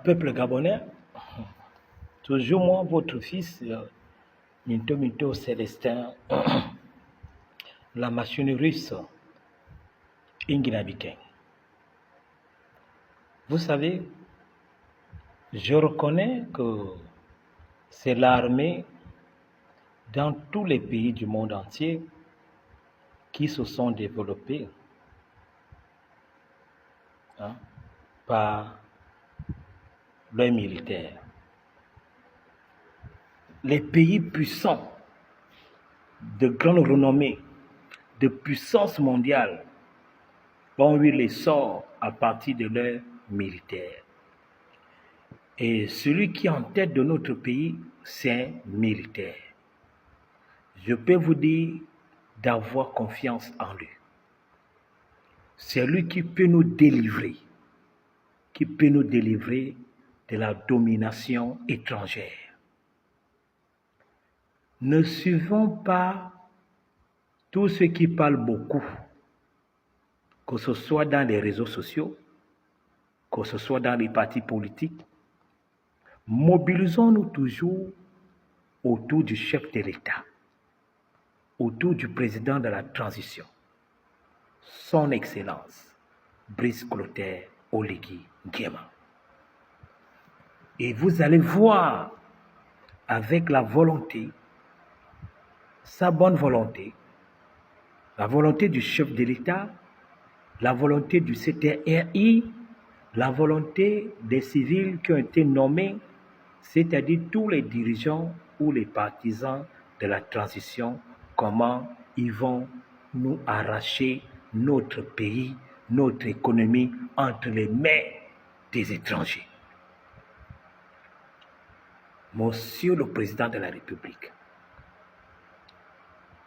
Peuple gabonais, toujours moi, votre fils, Minto Minto Célestin, la machine russe, Ingina Biken. Vous savez, je reconnais que c'est l'armée dans tous les pays du monde entier qui se sont développés par leurs militaires. Les pays puissants, de grande renommée, de puissance mondiale, ont eu l'essor à partir de leurs militaires. Et celui qui est en tête de notre pays, c'est un militaire. Je peux vous dire d'avoir confiance en lui. C'est lui qui peut nous délivrer, de la domination étrangère. Ne suivons pas tous ceux qui parlent beaucoup, que ce soit dans les réseaux sociaux, que ce soit dans les partis politiques. Mobilisons-nous toujours autour du chef de l'État, autour du président de la transition, son Excellence, Brice Clotaire Oligui Nguema. Et vous allez voir avec la volonté, sa bonne volonté, la volonté du chef de l'État, la volonté du CTRI, la volonté des civils qui ont été nommés, c'est-à-dire tous les dirigeants ou les partisans de la transition, comment ils vont nous arracher notre pays, notre économie entre les mains des étrangers. Monsieur le Président de la République,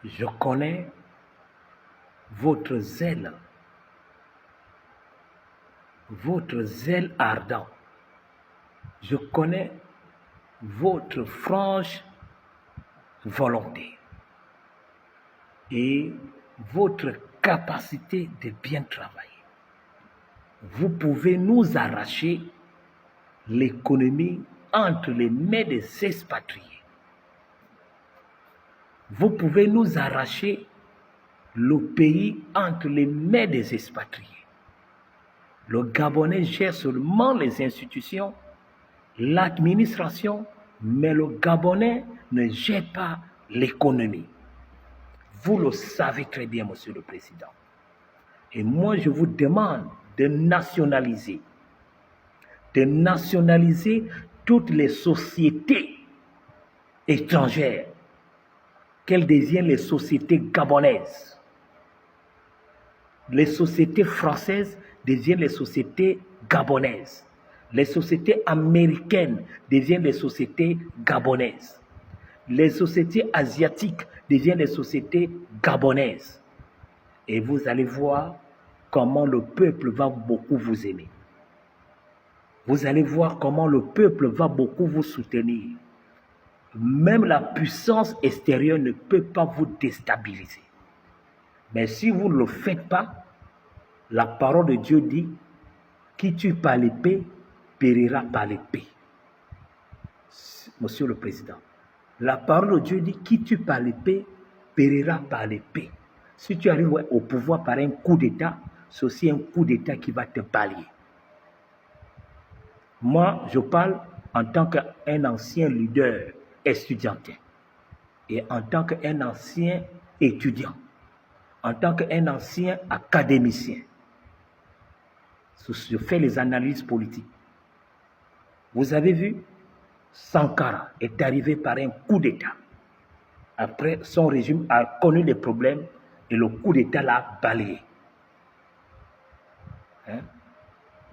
je connais votre zèle ardent. Je connais votre franche volonté et votre capacité de bien travailler. Vous pouvez nous arracher l'économie entre les mains des expatriés. Vous pouvez nous arracher le pays entre les mains des expatriés. Le Gabonais gère seulement les institutions, l'administration, mais le Gabonais ne gère pas l'économie. Vous le savez très bien, Monsieur le Président. Et moi, je vous demande de nationaliser toutes les sociétés étrangères, qu'elles deviennent les sociétés gabonaises. Les sociétés françaises deviennent les sociétés gabonaises. Les sociétés américaines deviennent les sociétés gabonaises. Les sociétés asiatiques deviennent les sociétés gabonaises. Et vous allez voir comment le peuple va beaucoup vous aimer. Vous allez voir comment le peuple va beaucoup vous soutenir. Même la puissance extérieure ne peut pas vous déstabiliser. Mais si vous ne le faites pas, la parole de Dieu dit, qui tue par l'épée, périra par l'épée. Monsieur le Président, la parole de Dieu dit, qui tue par l'épée, périra par l'épée. Si tu arrives au pouvoir par un coup d'État, c'est aussi un coup d'État qui va te balayer. Moi, je parle en tant qu'un ancien leader estudiantin et en tant qu'un ancien étudiant, en tant qu'un ancien académicien. Je fais les analyses politiques. Vous avez vu, Sankara est arrivé par un coup d'État. Après, son régime a connu des problèmes et le coup d'État l'a balayé.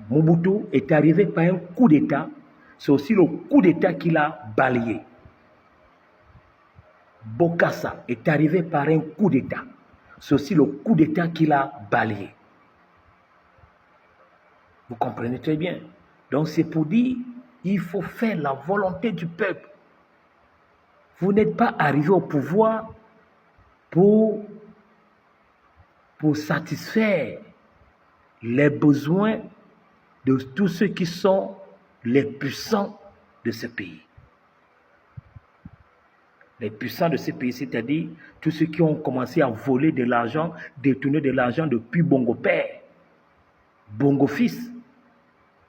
Mobutu est arrivé par un coup d'État, c'est aussi le coup d'État qui l'a balayé. Bokassa est arrivé par un coup d'État, c'est aussi le coup d'État qui l'a balayé. Vous comprenez très bien. Donc c'est pour dire, il faut faire la volonté du peuple. Vous n'êtes pas arrivé au pouvoir pour satisfaire les besoins de tous ceux qui sont les puissants de ce pays. Les puissants de ce pays, c'est-à-dire tous ceux qui ont commencé à voler de l'argent, détourner de l'argent depuis Bongo Père, Bongo Fils,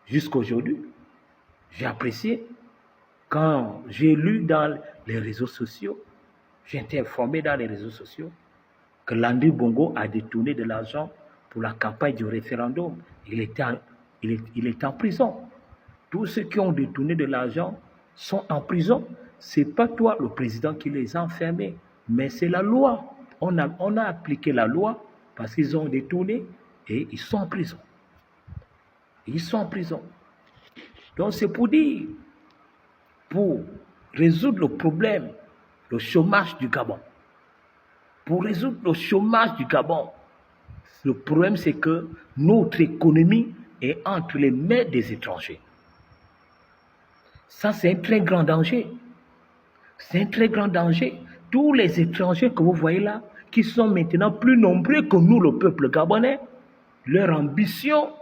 jusqu'à aujourd'hui. J'ai apprécié quand j'ai lu dans les réseaux sociaux, j'ai été informé dans les réseaux sociaux que Landry Bongo a détourné de l'argent pour la campagne du référendum. Il est en prison. Tous ceux qui ont détourné de l'argent sont en prison. Ce n'est pas toi, le président, qui les a enfermés, mais c'est la loi. On a appliqué la loi parce qu'ils ont détourné et ils sont en prison. Ils sont en prison. Donc c'est pour dire, pour résoudre le problème, le chômage du Gabon, pour résoudre le chômage du Gabon, le problème c'est que notre économie est entre les mains des étrangers. Ça, c'est un très grand danger. C'est un très grand danger. Tous les étrangers que vous voyez là, qui sont maintenant plus nombreux que nous, le peuple gabonais, leur ambition,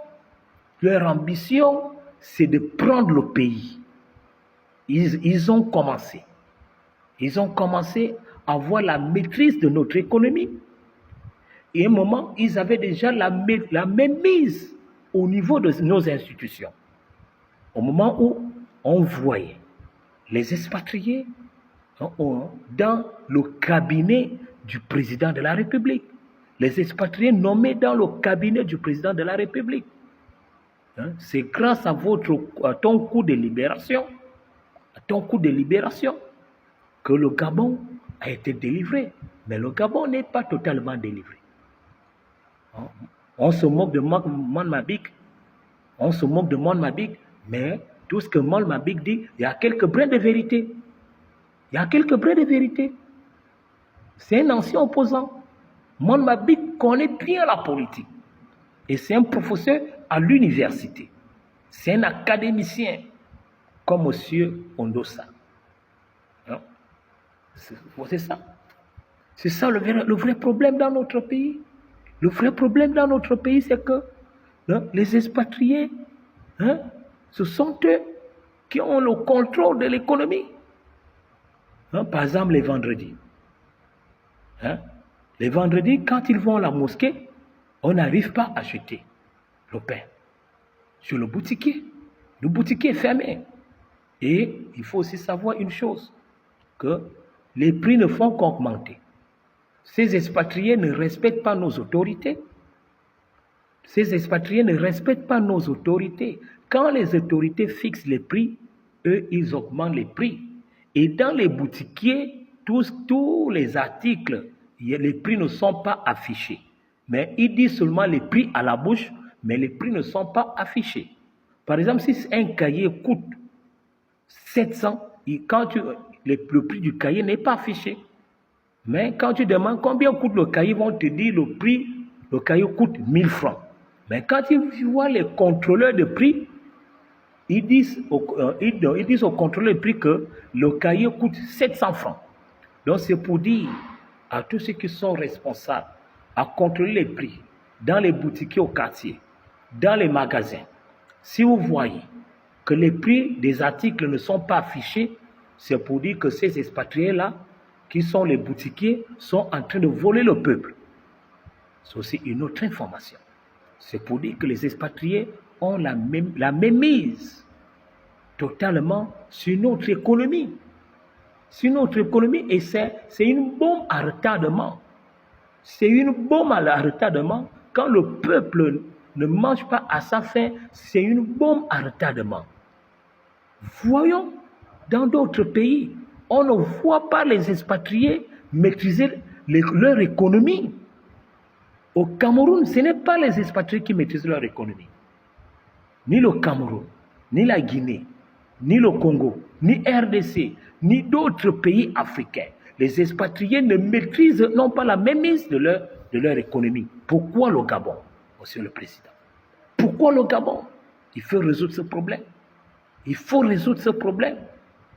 c'est de prendre le pays. Ils ont commencé. Ils ont commencé à avoir la maîtrise de notre économie. Et à un moment, ils avaient déjà la même mise au niveau de nos institutions. Au moment où on voyait les expatriés dans le cabinet du président de la République. Les expatriés nommés dans le cabinet du président de la République. C'est grâce à ton coup de libération, que le Gabon a été délivré. Mais le Gabon n'est pas totalement délivré. On se moque de Mon Mabik. Mais tout ce que Mon Mabik dit, il y a quelques brins de vérité. C'est un ancien opposant. Mon Mabik connaît bien la politique. Et c'est un professeur à l'université. C'est un académicien comme M. Ondosa. C'est ça. C'est ça le vrai problème dans notre pays. Le vrai problème dans notre pays, c'est que les expatriés, ce sont eux qui ont le contrôle de l'économie. Par exemple, les vendredis. Les vendredis, quand ils vont à la mosquée, on n'arrive pas à acheter le pain sur le boutiquier. Le boutiquier est fermé. Et il faut aussi savoir une chose, que les prix ne font qu'augmenter. Ces expatriés ne respectent pas nos autorités. Quand les autorités fixent les prix, eux, ils augmentent les prix. Et dans les boutiquiers, tous les articles, les prix ne sont pas affichés. Mais ils disent seulement les prix à la bouche, mais les prix ne sont pas affichés. Par exemple, si un cahier coûte 700, le prix du cahier n'est pas affiché. Mais quand tu demandes combien coûte le cahier, ils vont te dire le cahier coûte 1000 francs. Mais quand tu vois les contrôleurs de prix, ils disent au contrôleur de prix que le cahier coûte 700 francs. Donc c'est pour dire à tous ceux qui sont responsables à contrôler les prix dans les boutiques au quartier, dans les magasins. Si vous voyez que les prix des articles ne sont pas affichés, c'est pour dire que ces expatriés-là, qui sont les boutiquiers, sont en train de voler le peuple. C'est aussi une autre information. C'est pour dire que les expatriés ont la même mise totalement sur notre économie. Et c'est une bombe à retardement. Quand le peuple ne mange pas à sa faim, c'est une bombe à retardement. Voyons, dans d'autres pays, on ne voit pas les expatriés maîtriser leur économie. Au Cameroun, ce n'est pas les expatriés qui maîtrisent leur économie. Ni le Cameroun, ni la Guinée, ni le Congo, ni RDC, ni d'autres pays africains. Les expatriés n'ont pas la même mise de leur économie. Pourquoi le Gabon, Monsieur le Président? Pourquoi le Gabon? Il faut résoudre ce problème.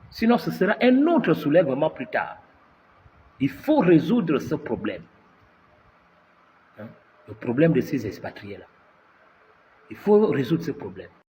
Sinon, ce sera un autre soulèvement plus tard. Il faut résoudre ce problème. Le problème de ces expatriés-là. Il faut résoudre ce problème.